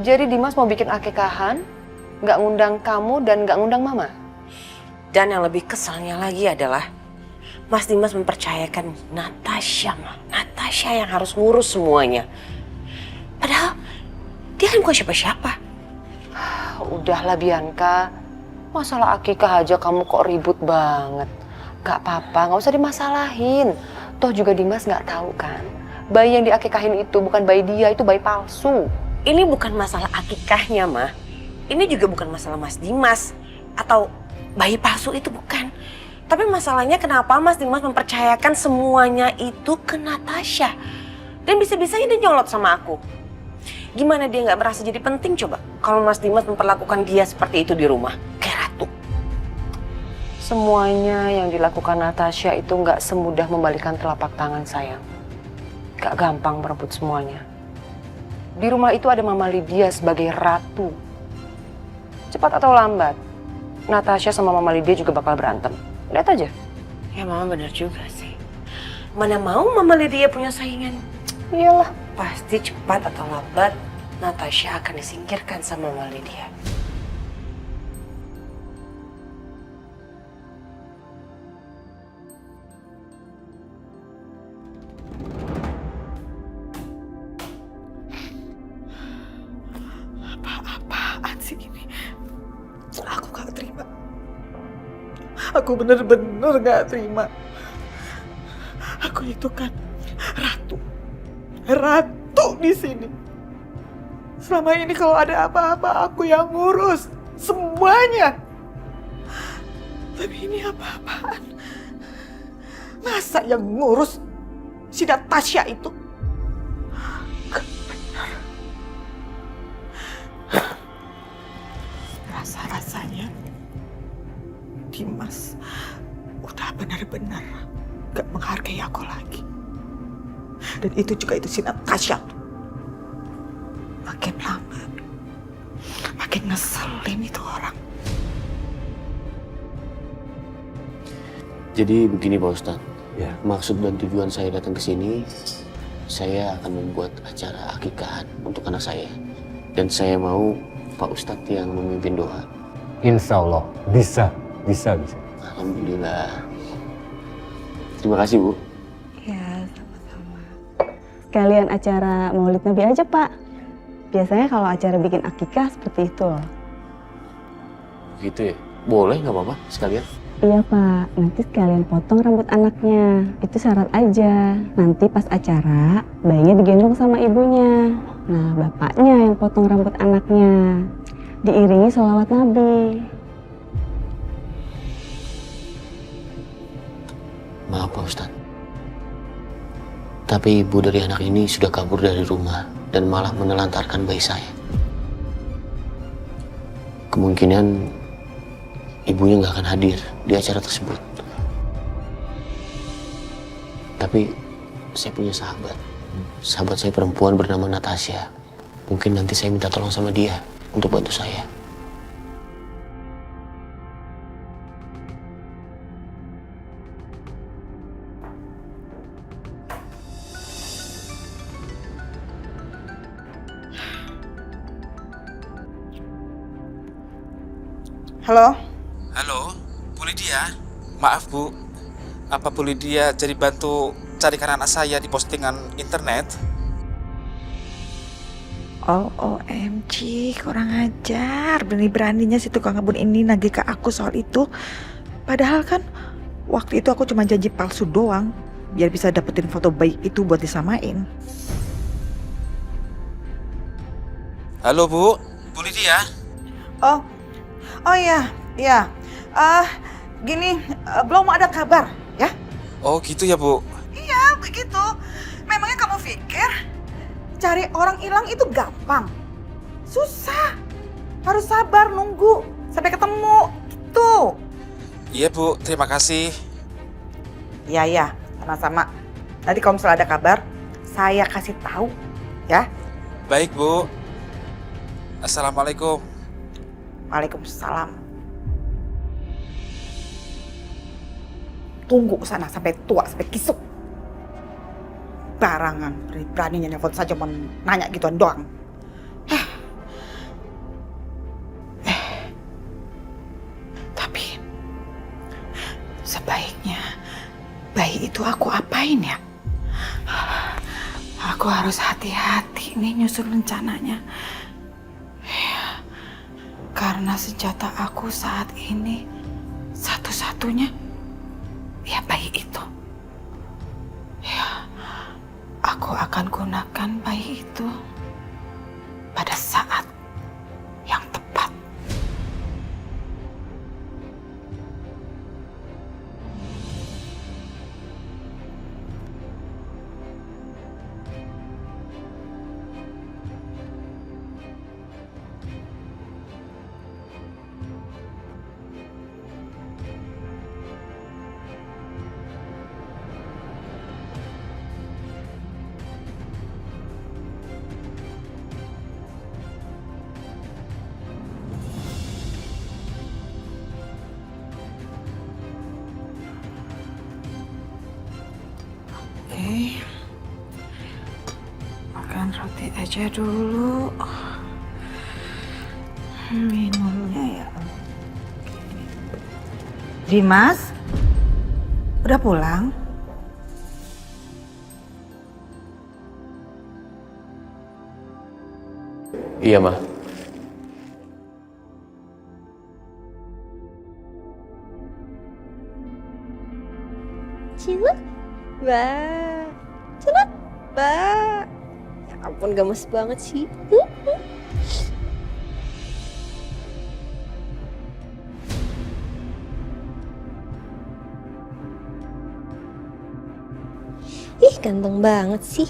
Jadi Dimas mau bikin akikahan, nggak ngundang kamu dan nggak ngundang Mama? Dan yang lebih kesalnya lagi adalah Mas Dimas mempercayakan Natasha, Ma. Natasha yang harus ngurus semuanya. Padahal dia kan bukan siapa-siapa. Udahlah Bianca, masalah akikah aja kamu kok ribut banget. Gak apa-apa, gak usah dimasalahin. Toh juga Dimas gak tahu kan, bayi yang diakikahin itu bukan bayi dia, itu bayi palsu. Ini bukan masalah akikahnya, Ma. Ini juga bukan masalah Mas Dimas atau bayi palsu itu bukan. Tapi masalahnya kenapa Mas Dimas mempercayakan semuanya itu ke Natasha. Dan bisa-bisanya dia nyolot sama aku. Gimana dia nggak merasa jadi penting coba kalau Mas Dimas memperlakukan dia seperti itu di rumah, kayak ratu. Semuanya yang dilakukan Natasha itu nggak semudah membalikan telapak tangan sayang. Gak gampang merebut semuanya. Di rumah itu ada Mama Lydia sebagai ratu. Cepat atau lambat, Natasha sama Mama Lydia juga bakal berantem. Lihat aja. Ya Mama benar juga sih. Mana mau Mama Lydia punya saingan? Iyalah. Pasti cepat atau lambat Natasha akan disingkirkan sama Mama Lydia. Apa-apaan sih ini? Aku gak terima. Aku bener-bener gak terima. Aku itu kan ratu. Ratu di sini. Selama ini kalau ada apa-apa aku yang ngurus semuanya. Tapi ini apa-apaan? Masa yang ngurus si Natasha itu? Benar. Rasa-rasanya Dimas udah benar-benar gak menghargai aku lagi. Dan itu juga itu si Natasha. Makin lama, makin ngeselin itu orang. Jadi begini Pak Ustadz, ya. Maksud dan tujuan saya datang ke sini, saya akan membuat acara akikahan untuk anak saya. Dan saya mau Pak Ustadz yang memimpin doa. Insya Allah, bisa. Alhamdulillah. Terima kasih Bu. Ya, sama-sama. Sekalian acara Maulid Nabi aja, Pak. Biasanya kalau acara bikin akikah seperti itu loh. Gitu ya? Boleh nggak apa-apa sekalian? Iya, Pak. Nanti sekalian potong rambut anaknya. Itu syarat aja. Nanti pas acara, bayinya digendong sama ibunya. Nah, bapaknya yang potong rambut anaknya. Diiringi sholawat Nabi. Maaf Pak Ustadz. Tapi ibu dari anak ini sudah kabur dari rumah dan malah menelantarkan bayi saya. Kemungkinan ibunya nggak akan hadir di acara tersebut. Tapi saya punya sahabat. Sahabat saya perempuan bernama Natasha. Mungkin nanti saya minta tolong sama dia untuk bantu saya. Halo? Halo, Bu Lydia. Maaf Bu, apa Bu Lydia jadi bantu carikan anak saya di postingan internet? Oh, OMG, kurang ajar. Berani-beraninya si tukang kebun ini nagih ke aku soal itu. Padahal kan waktu itu aku cuma janji palsu doang, biar bisa dapetin foto bayi itu buat disamain. Halo Bu Lydia. Oh iya. Gini, belum ada kabar, ya? Oh gitu ya Bu. Iya, begitu. Memangnya kamu pikir cari orang hilang itu gampang? Susah. Harus sabar nunggu sampai ketemu. Gitu. Iya Bu, terima kasih. Iya, sama-sama. Nanti kalau misalnya ada kabar, saya kasih tahu, ya. Baik Bu. Assalamualaikum. Waalaikumsalam. Tunggu sana sampai tua, sampai kisuk. Barangan, beraninya nelfon saja mau nanya gituan doang. Aku harus hati-hati nih nyusun rencananya. Ya, karena senjata aku saat ini satu-satunya ya bayi itu. Ya, aku akan gunakan bayi itu pada saat yang tepat. Oke, makan roti aja dulu. Minumnya ya. Dimas, udah pulang? Iya, Ma. Cilok, Mbak. Cilok, Mbak. Ya ampun, gemes banget sih. Ih, ganteng banget sih.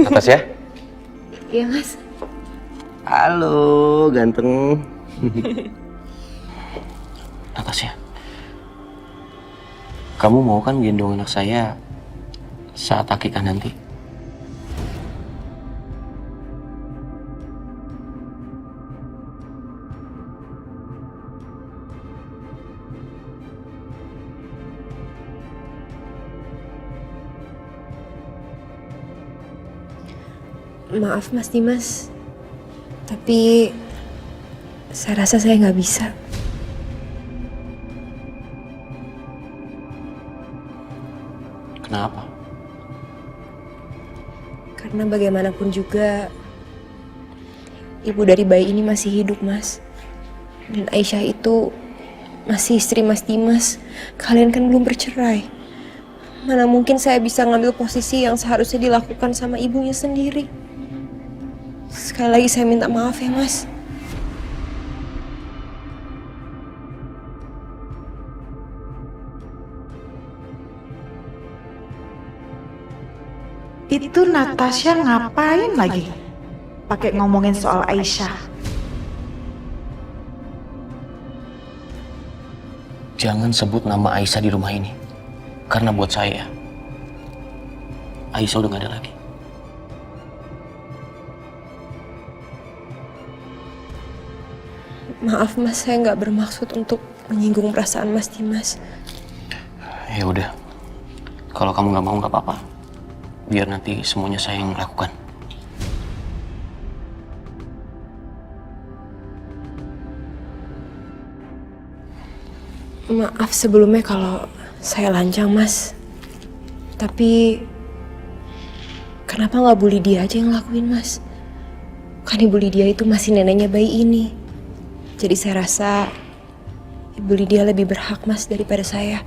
Atas ya? Iya, Mas. Halo, ganteng. Natasha, kamu mau kan gendong anak saya saat akikah nanti? Maaf, Mas Dimas. Tapi saya rasa saya nggak bisa. Kenapa? Karena bagaimanapun juga ibu dari bayi ini masih hidup, Mas. Dan Aisyah itu masih istri Mas Dimas. Kalian kan belum bercerai. Mana mungkin saya bisa ngambil posisi yang seharusnya dilakukan sama ibunya sendiri. Sekali lagi saya minta maaf ya, Mas. Itu Natasha ngapain lagi? Pakai ngomongin soal Aisyah. Jangan sebut nama Aisyah di rumah ini. Karena buat saya, Aisyah udah gak ada lagi. Maaf, Mas, saya nggak bermaksud untuk menyinggung perasaan Mas Dimas. Ya udah, kalau kamu nggak mau nggak apa-apa. Biar nanti semuanya saya yang lakukan. Maaf sebelumnya kalau saya lancang, Mas. Tapi kenapa nggak Bu Lydia aja yang ngelakuin, Mas? Kan Ibu Lydia itu masih neneknya bayi ini. Jadi saya rasa Ibu Lydia lebih berhak, Mas, daripada saya.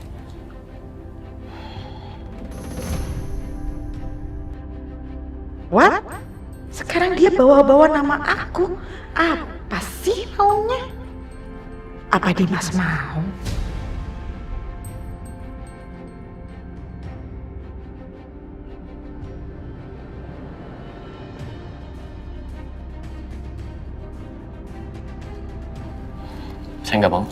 What? Sekarang dia bawa-bawa nama aku. Apa sih maunya? Apa Dimas mau? Saya nggak mau.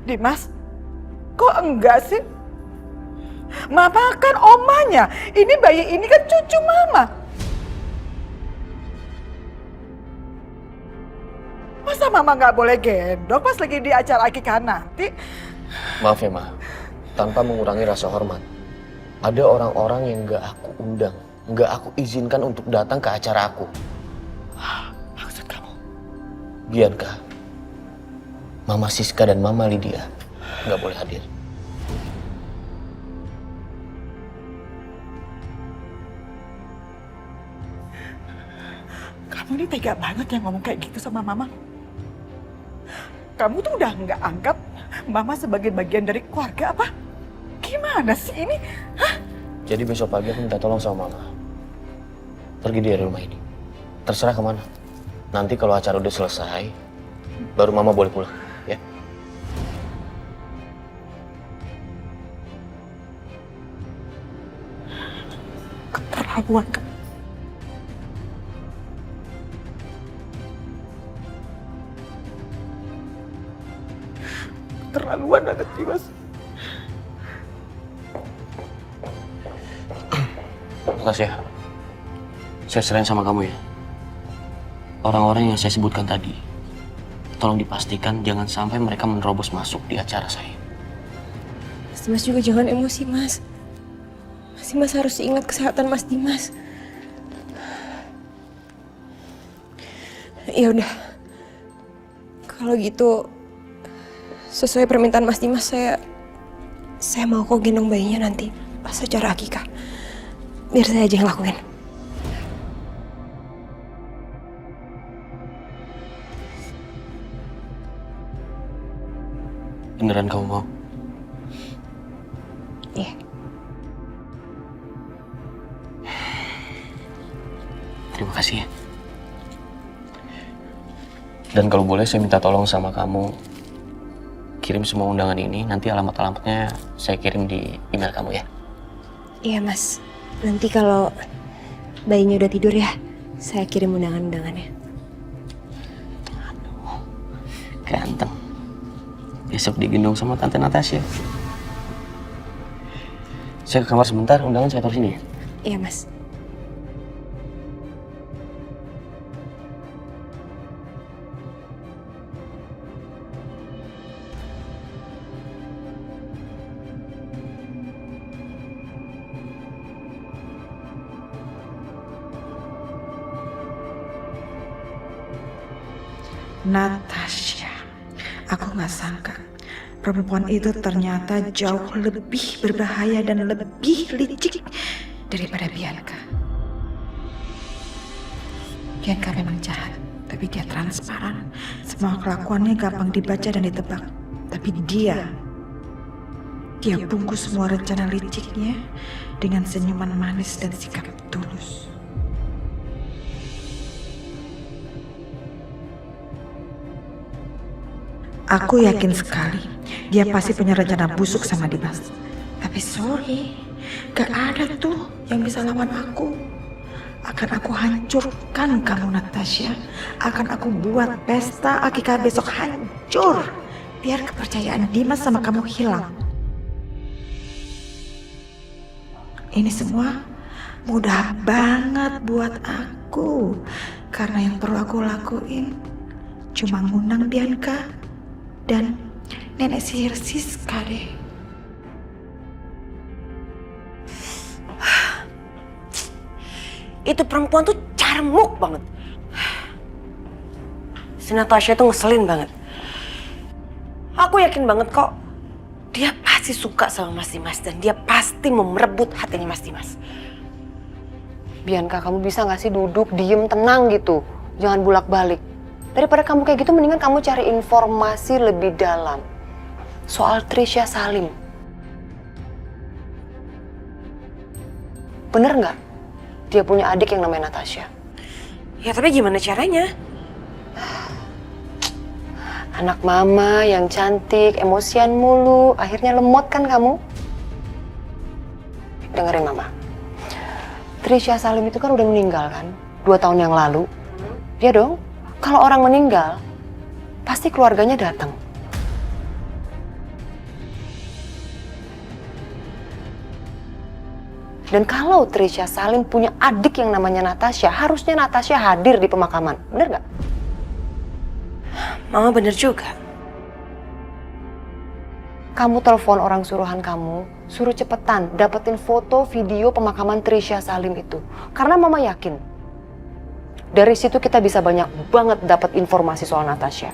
Dimas, kok enggak sih? Mama kan omanya. Ini bayi ini kan cucu mama. Masa mama nggak boleh gendong pas lagi di acara akikah nanti? Maaf ya, Ma. Tanpa mengurangi rasa hormat. Ada orang-orang yang gak aku undang, gak aku izinkan untuk datang ke acara aku. Maksud kamu? Bianca, Mama Siska dan Mama Lydia gak boleh hadir. Kamu ini tega banget ya ngomong kayak gitu sama Mama. Kamu tuh udah nggak anggap Mama sebagai bagian dari keluarga apa? Gimana sih ini? Jadi besok pagi aku minta tolong sama Mama. Pergi dari rumah ini. Terserah kemana. Nanti kalau acara udah selesai, baru Mama boleh pulang, ya? Keterlaluan kamu. Keterlaluan banget Dimas. Makasih ya. Saya serahin sama kamu ya. Orang-orang yang saya sebutkan tadi, tolong dipastikan jangan sampai mereka menerobos masuk di acara saya. Mas juga jangan emosi, Mas. Mas harus ingat kesehatan Mas Dimas. Ya udah. Kalau gitu sesuai permintaan Mas Dimas, saya mau kok gendong bayinya nanti pas acara akikah. Biar saya aja yang lakuin. Beneran kamu mau? Iya. Terima kasih ya. Dan kalau boleh saya minta tolong sama kamu, kirim semua undangan ini, nanti alamat-alamatnya saya kirim di email kamu ya. Iya, Mas. Nanti kalau bayinya udah tidur ya, saya kirim undangan-undangannya. Aduh, ganteng. Besok digendong sama Tante Natasha. Saya ke kamar sebentar, undangan saya taruh sini ya. Iya, Mas. Natasha, aku nggak sangka perempuan itu ternyata jauh lebih berbahaya dan lebih licik daripada Bianca. Bianca memang jahat, tapi dia transparan. Semua kelakuannya gampang dibaca dan ditebak. Tapi dia bungkus semua rencana liciknya dengan senyuman manis dan sikap tulus. Aku yakin sekali dia pasti punya rencana busuk sama Dimas. Tapi sorry, gak ada tuh yang bisa lawan aku. Akan aku hancurkan kamu Natasha. Akan aku buat pesta akikah besok hancur. Biar kepercayaan Dimas sama kamu hilang. Ini semua mudah banget buat aku. Karena yang perlu aku lakuin cuma ngundang Bianca dan nenek sihir Siska deh. Itu perempuan tuh carmuk banget. Si Natasha tuh ngeselin banget. Aku yakin banget kok dia pasti suka sama Mas Dimas dan dia pasti mau merebut hatinya Mas Dimas. Bianca, kamu bisa gak sih duduk, diem, tenang gitu? Jangan bolak-balik. Daripada kamu kayak gitu, mendingan kamu cari informasi lebih dalam soal Trisha Salim. Bener nggak? Dia punya adik yang namanya Natasha. Ya tapi gimana caranya? Anak mama yang cantik, emosian mulu, akhirnya lemot kan kamu? Dengerin mama. Trisha Salim itu kan udah meninggal kan? 2 tahun yang lalu. Ya dong? Kalau orang meninggal, pasti keluarganya datang. Dan kalau Trisha Salim punya adik yang namanya Natasha, harusnya Natasha hadir di pemakaman. Bener nggak? Mama bener juga. kamu telepon orang suruhan kamu, suruh cepetan dapetin foto video pemakaman Trisha Salim itu. Karena mama yakin, dari situ kita bisa banyak banget dapat informasi soal Natasha.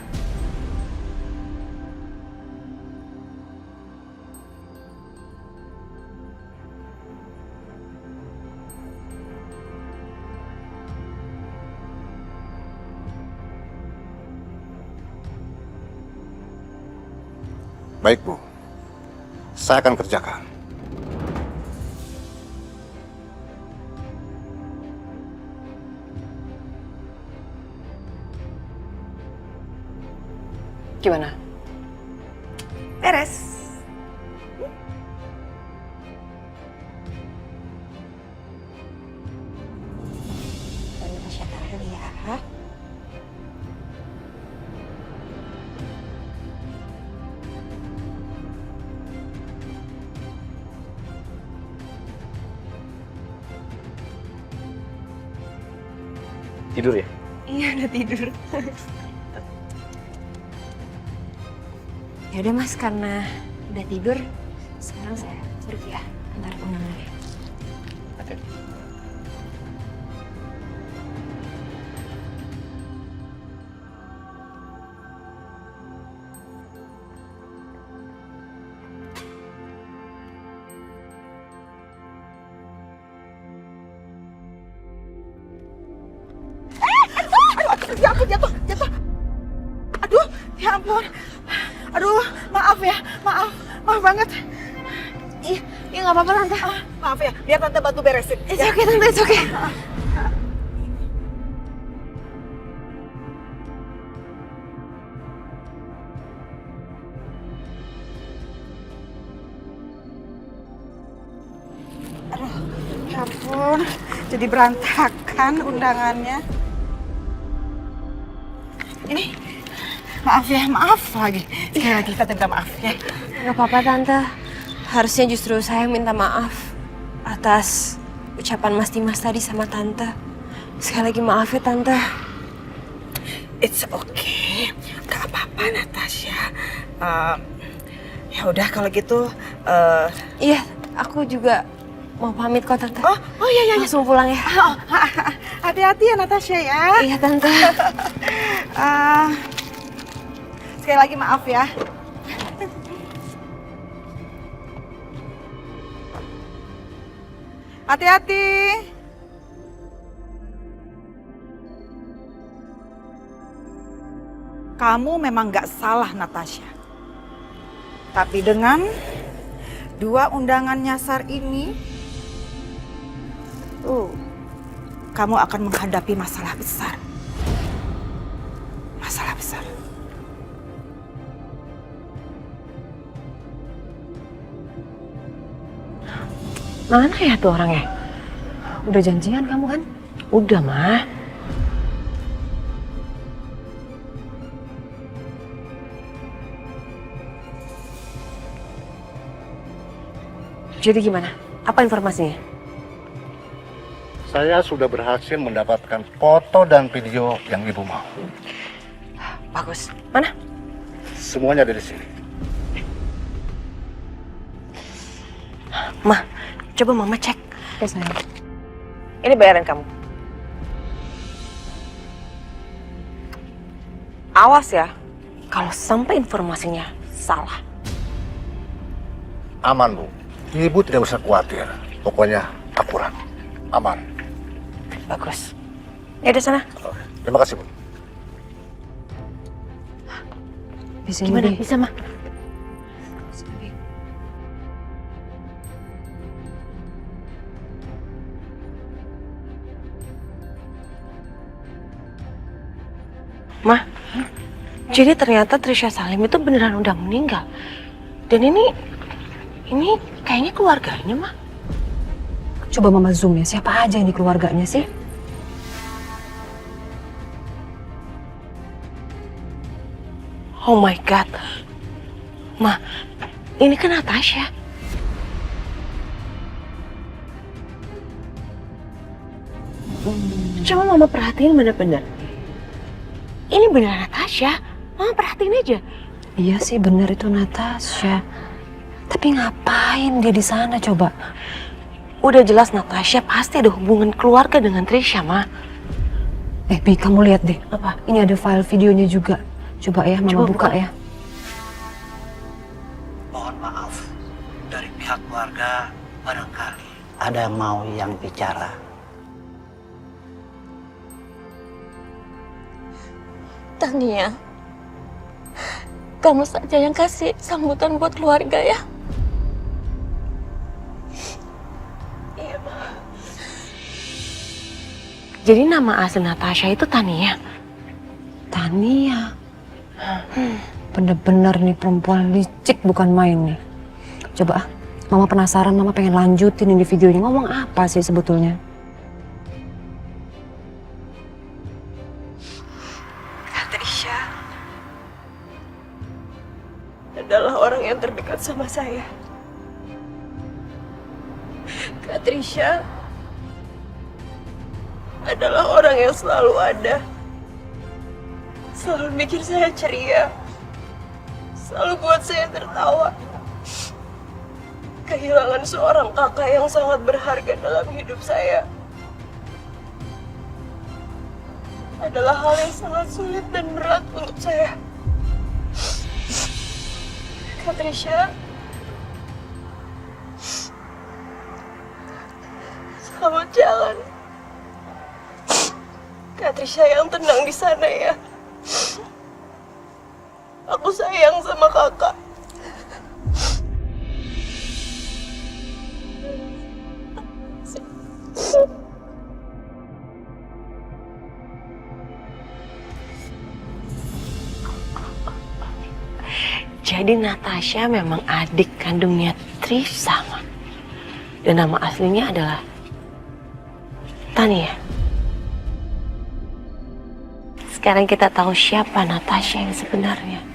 Baik, Bu. Saya akan kerjakan. Gimana? Beres. Natasha taruh ya. Tidur ya? Iya, udah tidur. Ya udah Mas, karena udah tidur, sekarang saya pergi ya, antar undangannya. Oke. Ya ampun, jatuh. Aduh, ya ampun. Aduh, maaf ya, maaf banget. Iya, nggak apa-apa Tante. Maaf ya, biar Tante bantu beresin. It's okay Tante, it's okay. Ya ampun, jadi berantakan undangannya. Ini, maaf lagi. Sekali lagi kita minta maaf ya. Nggak apa-apa Tante. Harusnya justru saya minta maaf atas ucapan Mas Dimas tadi sama Tante. Sekali lagi maaf ya Tante. It's okay, gak apa-apa Natasha. Ya udah kalau gitu. Iya, aku juga mau pamit kok Tante. Oh iya. Langsung pulang ya. Hati-hati ya Natasha ya. Iya Tante. Sekali lagi maaf ya. Hati-hati. Kamu memang gak salah, Natasha. Tapi dengan 2 undangan nyasar ini, kamu akan menghadapi masalah besar. Masalah besar. Mana ya tuh orangnya? Udah janjian kamu kan? Udah, Mah. Jadi gimana? Apa informasinya? Saya sudah berhasil mendapatkan foto dan video yang Ibu mau. Bagus. Mana? Semuanya ada di sini. Mah, coba Mama cek. Oke, sayang. Ini bayaran kamu. Awas ya, kalau sampai informasinya salah. Aman, Bu. Ibu tidak usah khawatir. Pokoknya akurat. Aman. Bagus. Ya udah sana. Terima kasih, Bu. Di sini Gimana? deh. Bisa, Mah? Mah, jadi ternyata Trisha Salim itu beneran udah meninggal. Dan ini kayaknya keluarganya, Mah. Coba Mama zoom ya, siapa aja ini keluarganya sih? Oh my God. Mah, ini kan Natasha. Coba Mama perhatiin bener-bener. Ini beneran Natasha. Mama perhatiin aja. Iya sih, bener itu Natasha. Tapi ngapain dia di sana coba? Udah jelas Natasha pasti ada hubungan keluarga dengan Trisha, Ma. Bi, kamu lihat deh. Apa? Ini ada file videonya juga. Coba ya, Mama Coba buka buka. ya. Mohon maaf, dari pihak keluarga barangkali ada yang mau yang bicara. Tania, kamu saja yang kasih sambutan buat keluarga ya. Iya, Ma. Jadi nama asli Natasha itu Tania. Tania. Bener-bener nih perempuan licik bukan main nih. Coba Mama penasaran, Mama pengen lanjutin ini videonya. Ngomong apa sih sebetulnya? Trisha adalah orang yang terdekat sama saya. Kak Trisha adalah orang yang selalu ada. Selalu bikin saya ceria. Selalu buat saya tertawa. Kehilangan seorang kakak yang sangat berharga dalam hidup saya adalah hal yang sangat sulit dan berat untuk saya. Kak Trisha, selamat jalan. Kak Trisha yang tenang di sana ya. Aku sayang sama kakak. Jadi Natasha memang adik kandungnya Trisha, Ma. Dan nama aslinya adalah Tania. Sekarang kita tahu siapa Natasha yang sebenarnya.